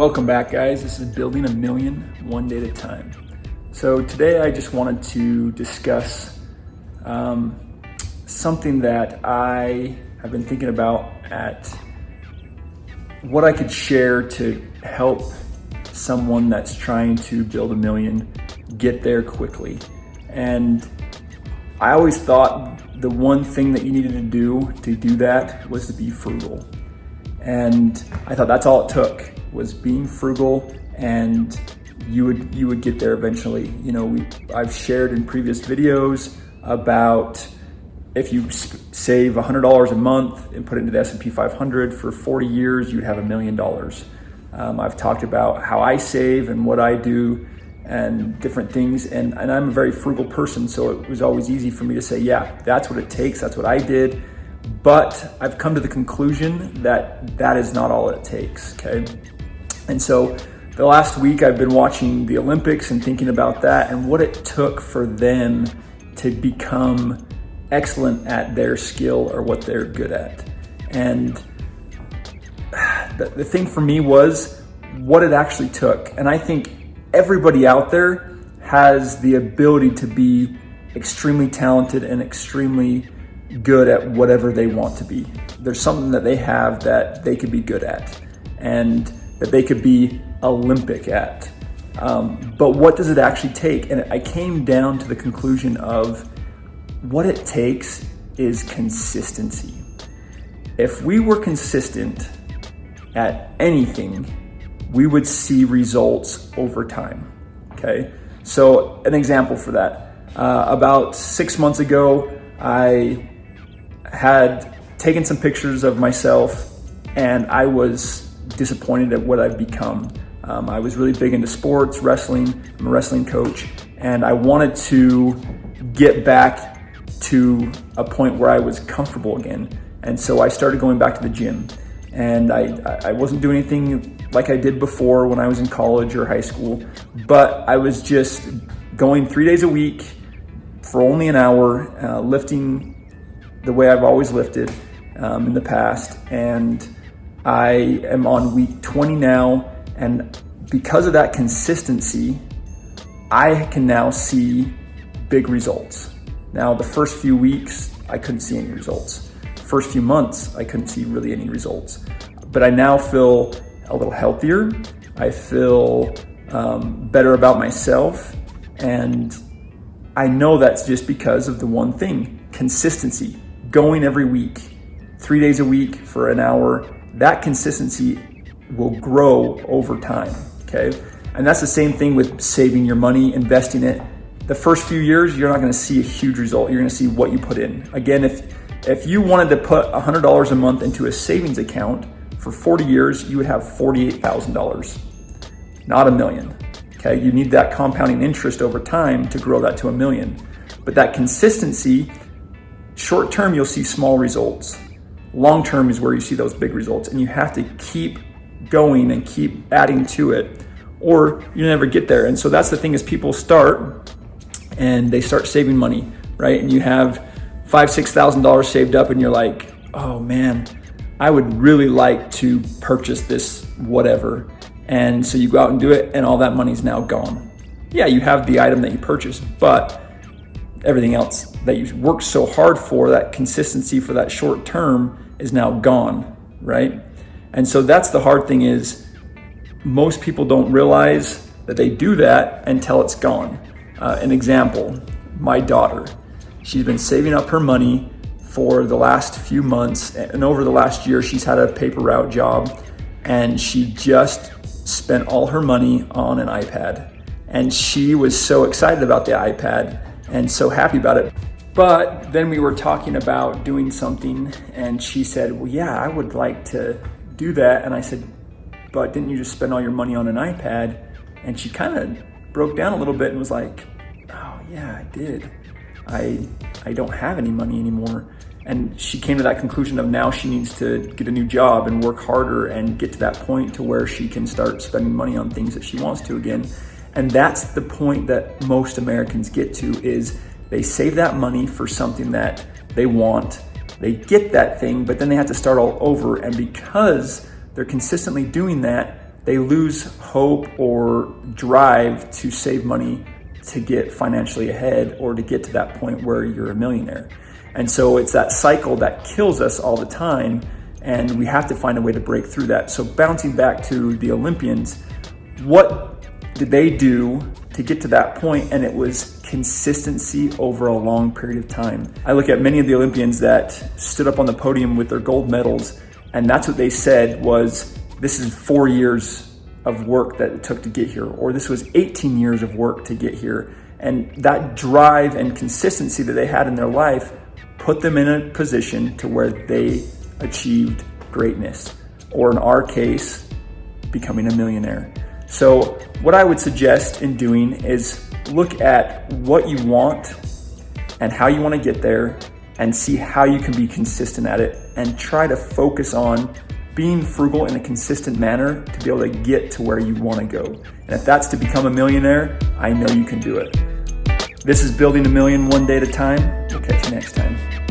Welcome back, guys. This is Building a Million One Day at a Time. So today I just wanted to discuss something that I have been thinking about at what I could share to help someone that's trying to build a million get there quickly. And I always thought the one thing that you needed to do that was to be frugal. And I thought that's all it took, was being frugal, and you would get there eventually. You know, I've shared in previous videos about if you save $100 a month and put it into the S&P 500 for 40 years, you'd have $1 million. I've talked about how I save and what I do and different things. And I'm a very frugal person, so it was always easy for me to say, yeah, that's what it takes. That's what I did. But I've come to the conclusion that that is not all it takes, okay? And so the last week I've been watching the Olympics and thinking about that and what it took for them to become excellent at their skill or what they're good at. And the thing for me was what it actually took. And I think everybody out there has the ability to be extremely talented and extremely good at whatever they want to be. There's something that they have that they could be good at and that they could be Olympic at. But what does it actually take? And I came down to the conclusion of what it takes is consistency. If we were consistent at anything, we would see results over time, okay? So an example for that, about 6 months ago, I had taken some pictures of myself and I was disappointed at what I've become. I was really big into sports, wrestling. I'm a wrestling coach, and I wanted to get back to a point where I was comfortable again. And so I started going back to the gym, and I wasn't doing anything like I did before when I was in college or high school, but I was just going 3 days a week for only an hour, lifting the way I've always lifted in the past. And I am on week 20 now. And because of that consistency, I can now see big results. Now, the first few weeks, I couldn't see any results. First few months, I couldn't see really any results. But I now feel a little healthier. I feel better about myself. And I know that's just because of the one thing, consistency. Going every week, 3 days a week for an hour, that consistency will grow over time, okay? And that's the same thing with saving your money, investing it. The first few years, you're not gonna see a huge result. You're gonna see what you put in. Again, if you wanted to put $100 a month into a savings account for 40 years, you would have $48,000, not $1 million, okay? You need that compounding interest over time to grow that to $1 million. But that consistency, short term, you'll see small results. Long term is where you see those big results, and you have to keep going and keep adding to it, or you never get there. And so that's the thing, is people start and they start saving money, right? And you have $5,000-$6,000 saved up, and you're like, oh man, I would really like to purchase this whatever. And so you go out and do it, and all that money's now gone. Yeah, you have the item that you purchased, but everything else that you worked so hard for, that consistency for that short term, is now gone, right? And so that's the hard thing, is most people don't realize that they do that until it's gone. An example, my daughter, she's been saving up her money for the last few months, and over the last year, she's had a paper route job, and she just spent all her money on an iPad. And she was so excited about the iPad and so happy about it. But then we were talking about doing something, and she said, well, yeah, I would like to do that. And I said, but didn't you just spend all your money on an iPad? And she kind of broke down a little bit and was like, oh yeah, I did. I don't have any money anymore. And she came to that conclusion of now she needs to get a new job and work harder and get to that point to where she can start spending money on things that she wants to again. And that's the point that most Americans get to, is they save that money for something that they want. They get that thing, but then they have to start all over. And because they're consistently doing that, they lose hope or drive to save money to get financially ahead or to get to that point where you're a millionaire. And so it's that cycle that kills us all the time, and we have to find a way to break through that. So bouncing back to the Olympians, what did they do to get to that point? And it was consistency over a long period of time. I look at many of the Olympians that stood up on the podium with their gold medals, and that's what they said was, this is 4 years of work that it took to get here, or this was 18 years of work to get here. And that drive and consistency that they had in their life put them in a position to where they achieved greatness, or in our case, becoming a millionaire. So what I would suggest in doing is look at what you want and how you want to get there, and see how you can be consistent at it, and try to focus on being frugal in a consistent manner to be able to get to where you want to go. And if that's to become a millionaire, I know you can do it. This is Building a Million One Day at a Time. We'll catch you next time.